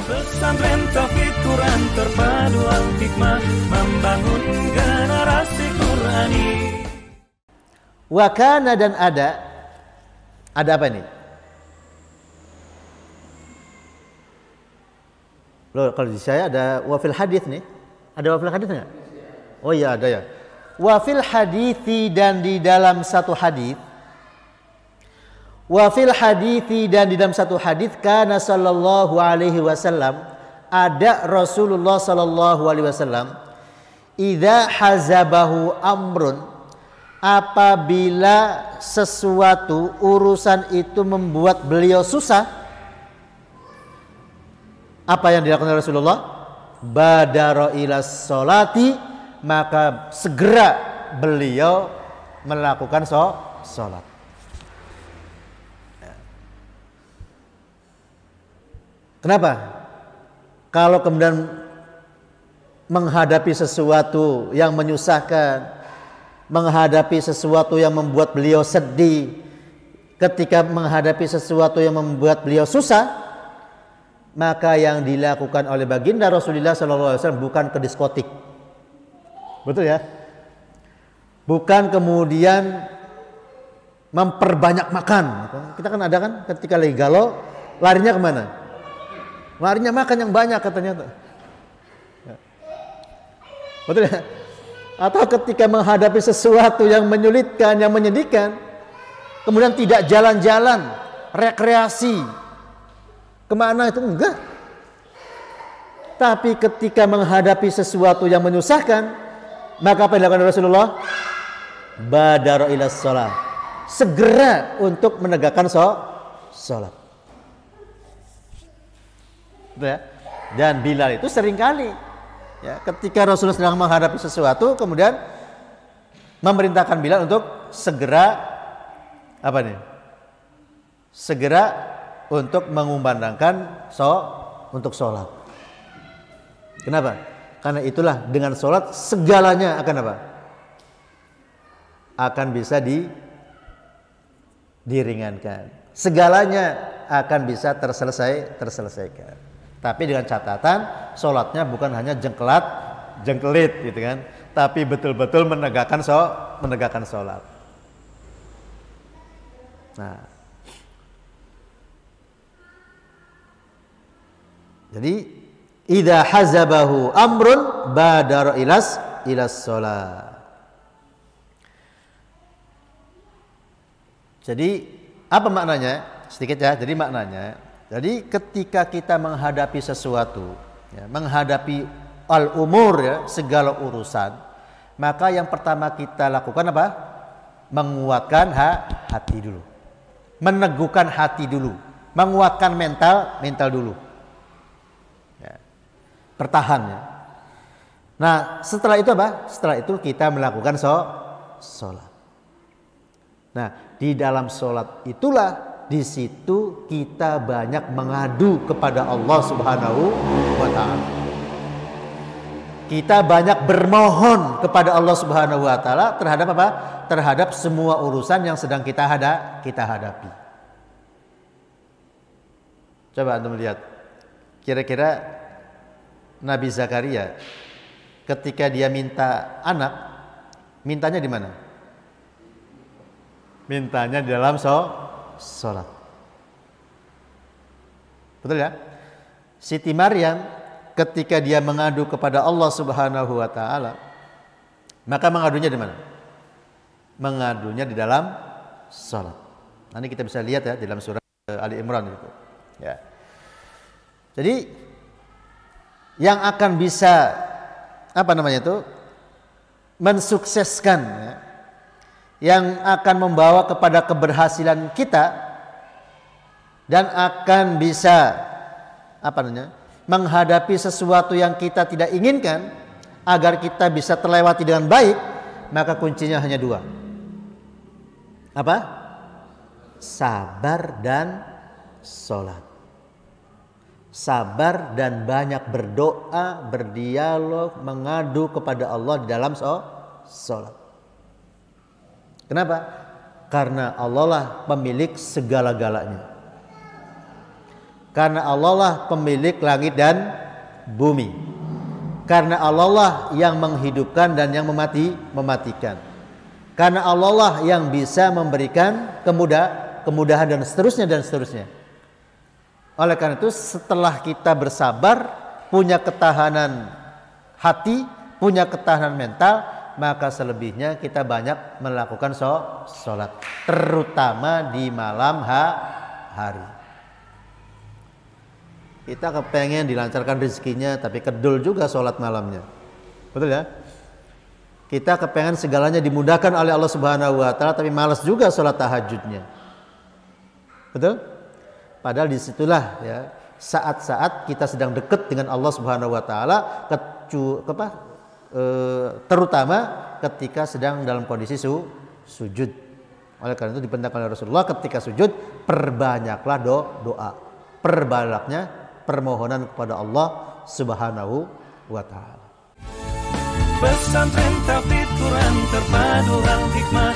Pesantren Taufik Quran terpadu al-hikmah membangun generasi Qurani. Wa kana dan ada apa ini? Loh, kalau di saya ada wafil hadits nih. Ada wafil hadits nggak? Oh iya ada ya. Wafil hadithi dan di dalam satu hadits. Wafil hadithi dan di dalam satu hadits kana sallallahu alaihi wasallam, ada Rasulullah sallallahu alaihi wasallam, idza hazabahu amrun, apabila sesuatu urusan itu membuat beliau susah, apa yang dilakukan oleh Rasulullah? Badara ila sholati, maka segera beliau melakukan sholat. Kenapa? Kalau kemudian menghadapi sesuatu yang menyusahkan, menghadapi sesuatu yang membuat beliau sedih, ketika menghadapi sesuatu yang membuat beliau susah, maka yang dilakukan oleh baginda Rasulullah SAW bukan ke diskotik, betul ya? Bukan kemudian memperbanyak makan. Kita kan ada kan ketika lagi galau, larinya kemana? Larinya makan yang banyak katanya. Betul ya? Atau ketika menghadapi sesuatu yang menyulitkan, yang menyedihkan, kemudian tidak jalan-jalan, rekreasi, kemana itu enggak. Tapi ketika menghadapi sesuatu yang menyusahkan, maka apa yang dilakukan Rasulullah? Badara ila sholat, segera untuk menegakkan sholat. Ya. Dan Bilal itu seringkali ya, ketika Rasulullah sedang menghadapi sesuatu, kemudian memerintahkan Bilal untuk segera apa nih? Segera untuk mengumandangkan untuk sholat. Kenapa? Karena itulah dengan sholat segalanya akan apa? Akan bisa diringankan. Segalanya akan bisa terselesaikan. Tapi dengan catatan sholatnya bukan hanya jengkelit gitu kan, tapi betul-betul menegakkan sholat. Nah, jadi idza hazabahu amrun badara ilas sholat. Jadi apa maknanya? Sedikit ya. Jadi maknanya, jadi ketika kita menghadapi sesuatu, ya, menghadapi al-umur, ya, segala urusan, maka yang pertama kita lakukan apa? Menguatkan hati dulu, meneguhkan hati dulu, menguatkan mental dulu, ya, bertahan. Ya. Nah setelah itu apa? Setelah itu kita melakukan sholat. Nah di dalam sholat itulah, di situ kita banyak mengadu kepada Allah Subhanahu wa Ta'ala. Kita banyak bermohon kepada Allah Subhanahu wa Ta'ala terhadap apa? Terhadap semua urusan yang sedang kita hadapi. Coba Anda melihat, kira-kira Nabi Zakaria ketika dia minta anak, mintanya di mana? Mintanya di dalam sholat. Betul ya? Siti Maryam ketika dia mengadu kepada Allah Subhanahu wa Ta'ala, maka mengadunya di mana? Mengadunya di dalam sholat. Nanti kita bisa lihat ya di dalam surah Ali Imran itu. Ya. Jadi yang akan bisa mensukseskan, ya, yang akan membawa kepada keberhasilan kita dan akan bisa menghadapi sesuatu yang kita tidak inginkan agar kita bisa terlewati dengan baik, maka kuncinya hanya dua. Apa? Sabar dan sholat. Sabar dan banyak berdoa, berdialog, mengadu kepada Allah di dalam sholat. Kenapa? Karena Allah lah pemilik segala-galanya. Karena Allah lah pemilik langit dan bumi. Karena Allah lah yang menghidupkan dan yang mematikan. Karena Allah lah yang bisa memberikan kemudahan dan seterusnya dan seterusnya. Oleh karena itu setelah kita bersabar, punya ketahanan hati, punya ketahanan mental, maka selebihnya kita banyak melakukan sholat, terutama di malam hari. Kita kepengen dilancarkan rezekinya, tapi kedul juga sholat malamnya. Betul ya? Kita kepengen segalanya dimudahkan oleh Allah Subhanahu wa Ta'ala, tapi malas juga sholat tahajudnya. Betul? Padahal disitulah ya saat-saat kita sedang dekat dengan Allah Subhanahu wa Ta'ala, terutama ketika sedang dalam kondisi sujud. Oleh karena itu diperintahkan oleh Rasulullah ketika sujud perbanyaklah doa, perbanyaknya permohonan kepada Allah Subhanahu wa Ta'ala. Pesantren Tauhid Quran terpadu hal hikmah